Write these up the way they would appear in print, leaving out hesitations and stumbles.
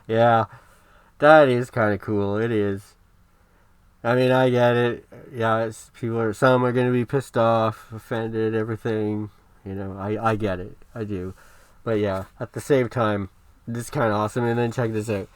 Yeah, that is kind of cool. It is. I mean, I get it. Yeah, some are gonna be pissed off, offended, everything. I get it. I do. But yeah, at the same time, this is kind of awesome. And then check this out.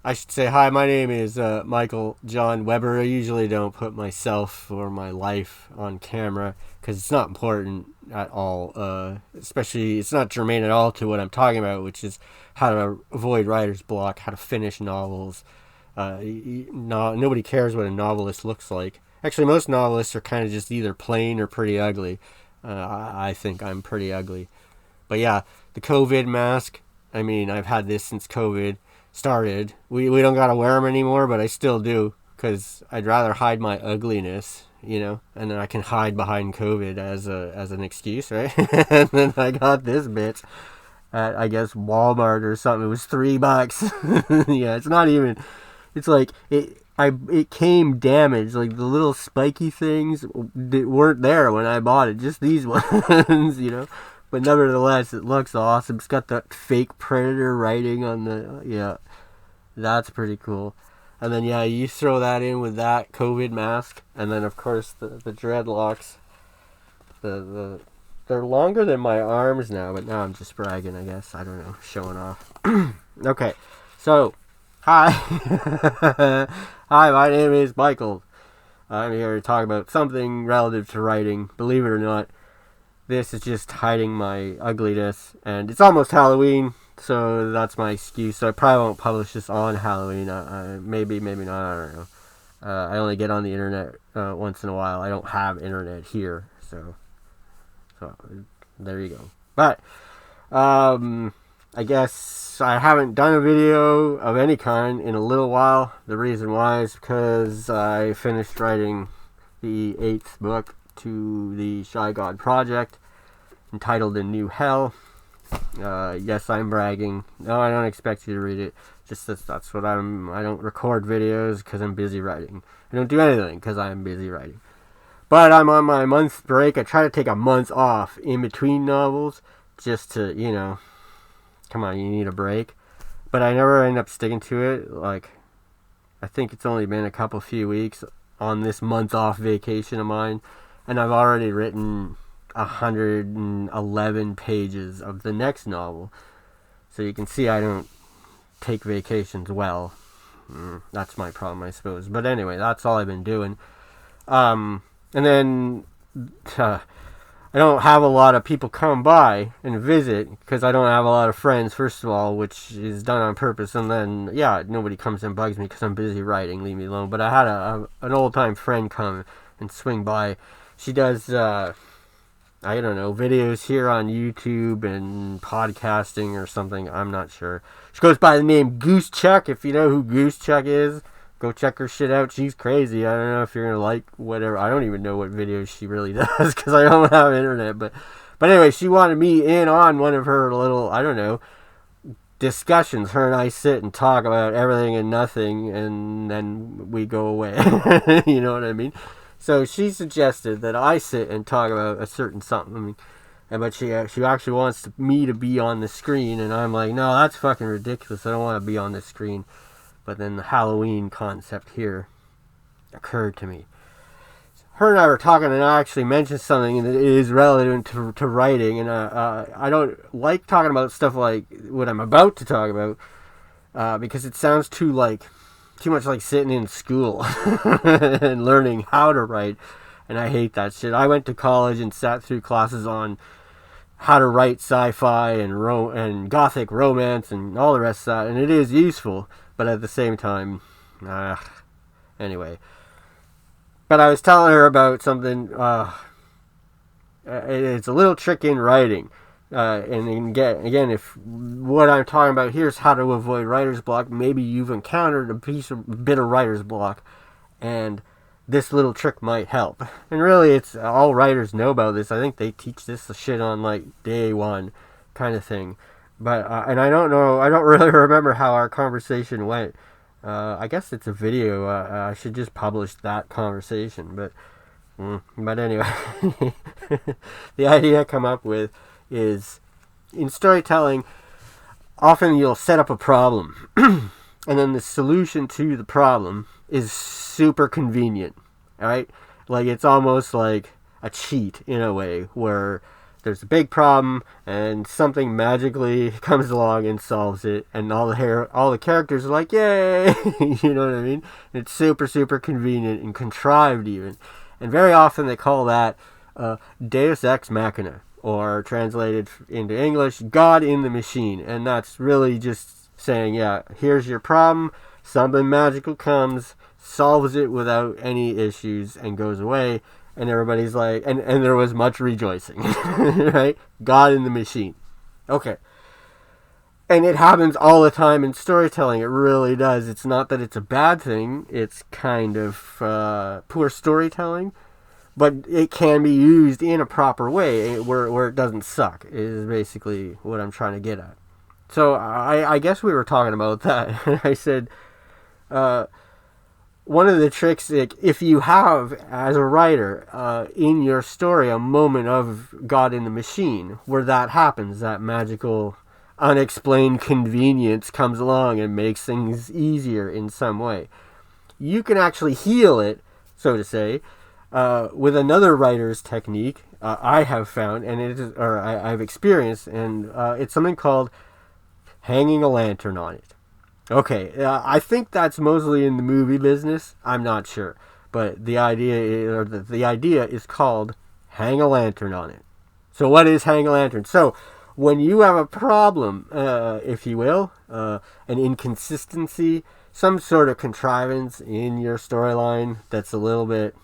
I should say hi. My name is Michael John Weber. I usually don't put myself or my life on camera because it's not important at all. Especially, it's not germane at all to what I'm talking about, which is how to avoid writer's block, how to finish novels. Nobody cares what a novelist looks like. Actually, most novelists are kind of just either plain or pretty ugly. I think I'm pretty ugly. But yeah, the COVID mask. I mean, I've had this since COVID started. We don't gotta wear them anymore, but I still do because I'd rather hide my ugliness, and then I can hide behind COVID as an excuse, right? And then I got this bitch at, I guess, Walmart or something. It was $3. Yeah, it's not even. It's like it came damaged. Like the little spiky things weren't there when I bought it. Just these ones. But nevertheless, it looks awesome. It's got that fake predator writing on the, yeah, that's pretty cool. And then yeah, you throw that in with that COVID mask, and then of course the dreadlocks. They're longer than my arms now, but now I'm just bragging, I guess. I don't know, showing off. Okay, so hi, hi. My name is Michael. I'm here to talk about something relative to writing. Believe it or not. This is just hiding my ugliness, and it's almost Halloween, so that's my excuse. So I probably won't publish this on Halloween. Maybe not. I don't know. I only get on the internet once in a while. I don't have internet here, so there you go. But I guess I haven't done a video of any kind in a little while. The reason why is because I finished writing the 8th book to the Shy God Project, entitled A New Hell. Yes, I'm bragging. No, I don't expect you to read it. Just that's what I don't record videos because I'm busy writing. I don't do anything because I'm busy writing. But I'm on my month break. I try to take a month off in between novels just to, come on, you need a break. But I never end up sticking to it. Like, I think it's only been a few weeks on this month off vacation of mine. And I've already written 111 pages of the next novel. So you can see I don't take vacations well. That's my problem, I suppose. But anyway, that's all I've been doing. And then I don't have a lot of people come by and visit because I don't have a lot of friends, first of all, which is done on purpose. And then, yeah, nobody comes and bugs me because I'm busy writing. Leave me alone. But I had an old-time friend come and swing by. She does, I don't know, videos here on YouTube and podcasting or something. I'm not sure. She goes by the name Goose Chuck. If you know who Goose Chuck is, go check her shit out. She's crazy. I don't know if you're going to like whatever. I don't even know what videos she really does because I don't have internet. But anyway, she wanted me in on one of her little, I don't know, discussions. Her and I sit and talk about everything and nothing, and then we go away. You know what I mean? So she suggested that I sit and talk about a certain something, but she actually wants me to be on the screen, and I'm like, no, that's fucking ridiculous. I don't want to be on the screen. But then the Halloween concept here occurred to me. Her and I were talking, and I actually mentioned something that is relevant to writing, and I don't like talking about stuff like what I'm about to talk about because it sounds too much like sitting in school and learning how to write, and I hate that shit. I went to college and sat through classes on how to write sci-fi and gothic romance and all the rest of that, and it is useful, but at the same time, anyway. But I was telling her about something, it's a little trick in writing. And again, if what I'm talking about here is how to avoid writer's block, maybe you've encountered a bit of writer's block, and this little trick might help. And really, it's all writers know about this. I think they teach this shit on like day one, kind of thing. But and I don't know. I don't really remember how our conversation went. I guess it's a video. I should just publish that conversation. But anyway, the idea I come up with is in storytelling, often you'll set up a problem, and then the solution to the problem is super convenient, right? Like, it's almost like a cheat in a way, where there's a big problem and something magically comes along and solves it, and all the characters are like, yay. You know what I mean? It's super, super convenient and contrived even. And very often they call that Deus Ex Machina, or translated into English, God in the Machine. And that's really just saying, yeah, here's your problem, something magical comes, solves it without any issues, and goes away. And everybody's like, and there was much rejoicing, right? God in the Machine. Okay. And it happens all the time in storytelling. It really does. It's not that it's a bad thing. It's kind of poor storytelling. But it can be used in a proper way where it doesn't suck, is basically what I'm trying to get at. So I guess we were talking about that. I said, one of the tricks, if you have, as a writer, in your story, a moment of God in the Machine, where that happens, that magical, unexplained convenience comes along and makes things easier in some way, you can actually heal it, so to say, with another writer's technique I have found, and I've experienced, and it's something called hanging a lantern on it. Okay, I think that's mostly in the movie business. I'm not sure, but the idea is called hang a lantern on it. So what is hang a lantern? So when you have a problem, if you will, an inconsistency, some sort of contrivance in your storyline that's a little bit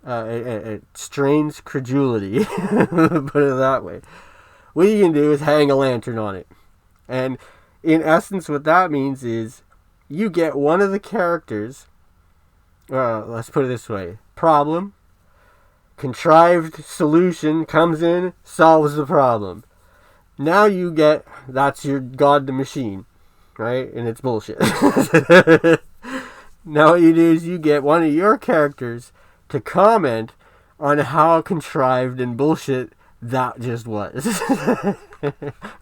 it strains credulity, put it that way, what you can do is hang a lantern on it. And in essence, what that means is you get one of the characters, let's put it this way, problem, contrived solution comes in, solves the problem. Now you get, that's your God the Machine, right? And it's bullshit. Now what you do is you get one of your characters to comment on how contrived and bullshit that just was.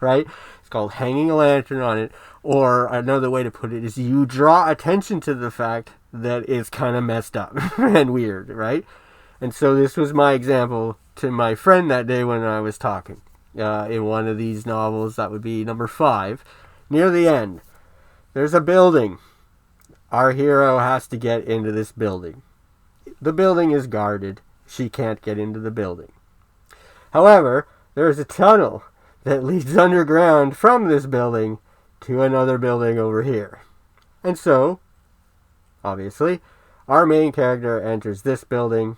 Right? It's called hanging a lantern on it. Or another way to put it is you draw attention to the fact that it's kind of messed up and weird, right? And so this was my example to my friend that day when I was talking. In one of these novels, that would be number 5. Near the end, there's a building. Our hero has to get into this building. The building is guarded. She can't get into the building. However, there is a tunnel that leads underground from this building to another building over here. And so, obviously, our main character enters this building,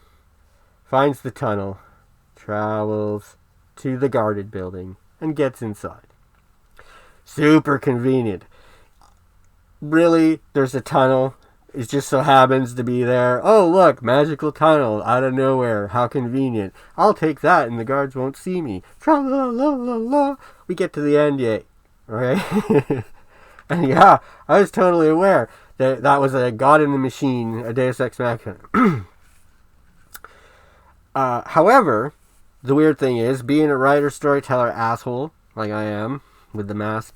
finds the tunnel, travels to the guarded building, and gets inside. Super convenient. Really, there's a tunnel. It just so happens to be there. Oh, look, magical tunnel out of nowhere. How convenient. I'll take that and the guards won't see me. Tra-la-la-la-la. We get to the end, yay. Right? And yeah, I was totally aware that that was a God in the Machine, a Deus Ex Machina. However, the weird thing is, being a writer, storyteller, asshole, like I am, with the mask,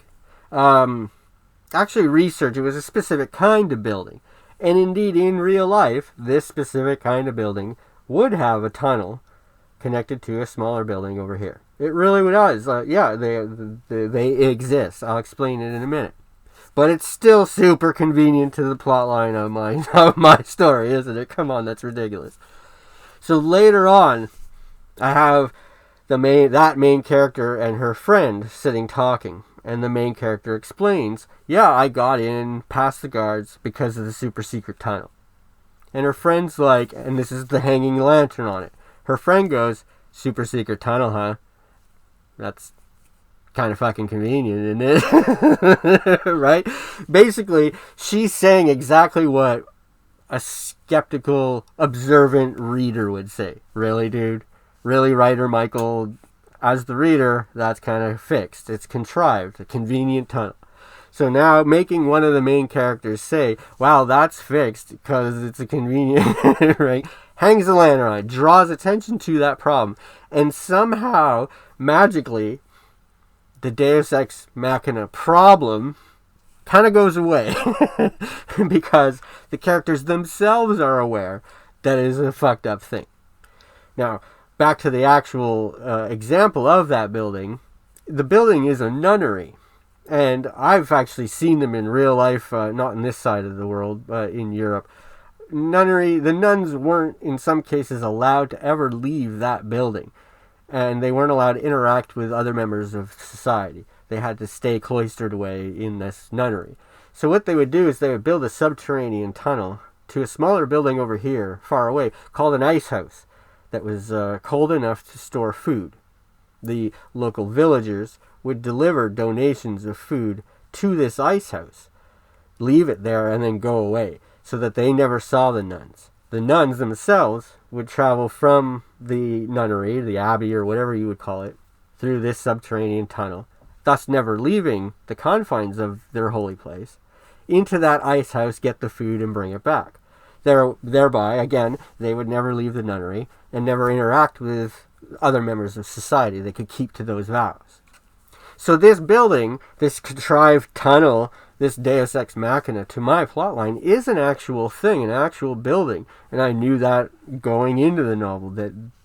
actually researched, it was a specific kind of building. And indeed, in real life, this specific kind of building would have a tunnel connected to a smaller building over here. It really does. Yeah, they exist. I'll explain it in a minute. But it's still super convenient to the plot line of my story, isn't it? Come on, that's ridiculous. So later on, I have that main character and her friend sitting talking. And the main character explains, yeah, I got in past the guards because of the super secret tunnel. And her friend's like, and this is the hanging lantern on it. Her friend goes, super secret tunnel, huh? That's kind of fucking convenient, isn't it? Right? Basically, she's saying exactly what a skeptical, observant reader would say. Really, dude? Really, writer Michael? As the reader, that's kind of fixed. It's contrived, a convenient tunnel. So now making one of the main characters say, wow, that's fixed because it's a convenient, right? Hangs a lantern on it, draws attention to that problem, and somehow, magically, the Deus Ex Machina problem kind of goes away because the characters themselves are aware that it is a fucked up thing. Now, back to the actual example of that building. The building is a nunnery. And I've actually seen them in real life, not in this side of the world, but in Europe. Nunnery, the nuns weren't, in some cases, allowed to ever leave that building. And they weren't allowed to interact with other members of society. They had to stay cloistered away in this nunnery. So what they would do is they would build a subterranean tunnel to a smaller building over here, far away, called an ice house, that was cold enough to store food. The local villagers would deliver donations of food to this ice house, leave it there, and then go away, so that they never saw the nuns. The nuns themselves would travel from the nunnery, the abbey, or whatever you would call it, through this subterranean tunnel, thus never leaving the confines of their holy place, into that ice house, get the food, and bring it back. Thereby, again, they would never leave the nunnery and never interact with other members of society. They could keep to those vows. So this building, this contrived tunnel, this Deus Ex Machina to my plotline is an actual thing, an actual building. And I knew that going into the novel,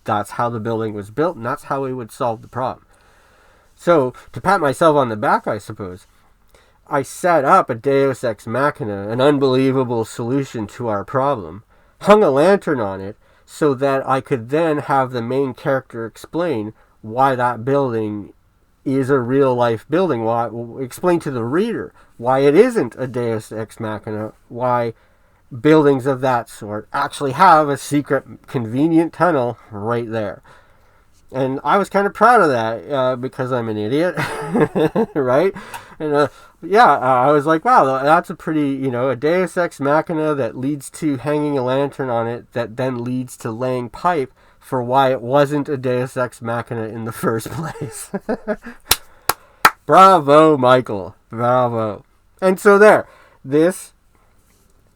that's how the building was built, and that's how we would solve the problem. So, to pat myself on the back, I suppose, I set up a Deus Ex Machina, an unbelievable solution to our problem, hung a lantern on it, so that I could then have the main character explain why that building is a real-life building, explain to the reader why it isn't a Deus Ex Machina, why buildings of that sort actually have a secret, convenient tunnel right there. And I was kind of proud of that because I'm an idiot, right? And I was like, wow, that's a pretty, a Deus Ex Machina that leads to hanging a lantern on it that then leads to laying pipe for why it wasn't a Deus Ex Machina in the first place. Bravo, Michael. Bravo. And so there, this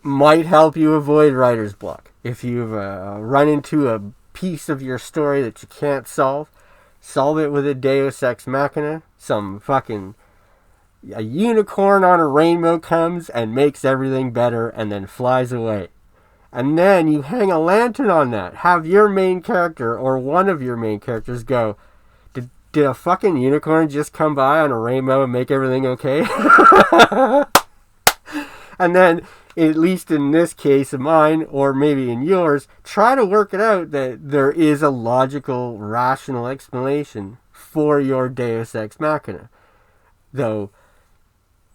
might help you avoid writer's block. If you've run into a piece of your story that you can't solve it with a Deus Ex Machina. A unicorn on a rainbow comes and makes everything better and then flies away. And then you hang a lantern on that. Have your main character or one of your main characters go, did a fucking unicorn just come by on a rainbow and make everything okay? And then, at least in this case of mine, or maybe in yours, try to work it out that there is a logical, rational explanation for your Deus Ex Machina. Though,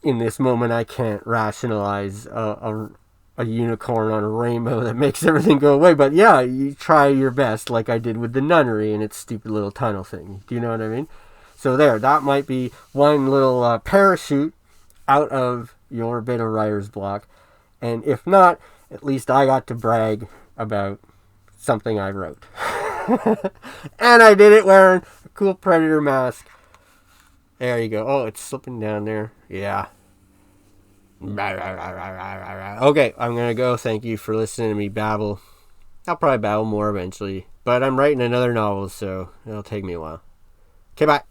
in this moment, I can't rationalize a unicorn on a rainbow that makes everything go away. But yeah, you try your best, like I did with the nunnery and its stupid little tunnel thing. Do you know what I mean? So there, that might be one little parachute out of your bit of writer's block. And if not, at least I got to brag about something I wrote. And I did it wearing a cool Predator mask. There you go. Oh, it's slipping down there. Yeah. Okay, I'm going to go. Thank you for listening to me babble. I'll probably babble more eventually. But I'm writing another novel, so it'll take me a while. Okay, bye.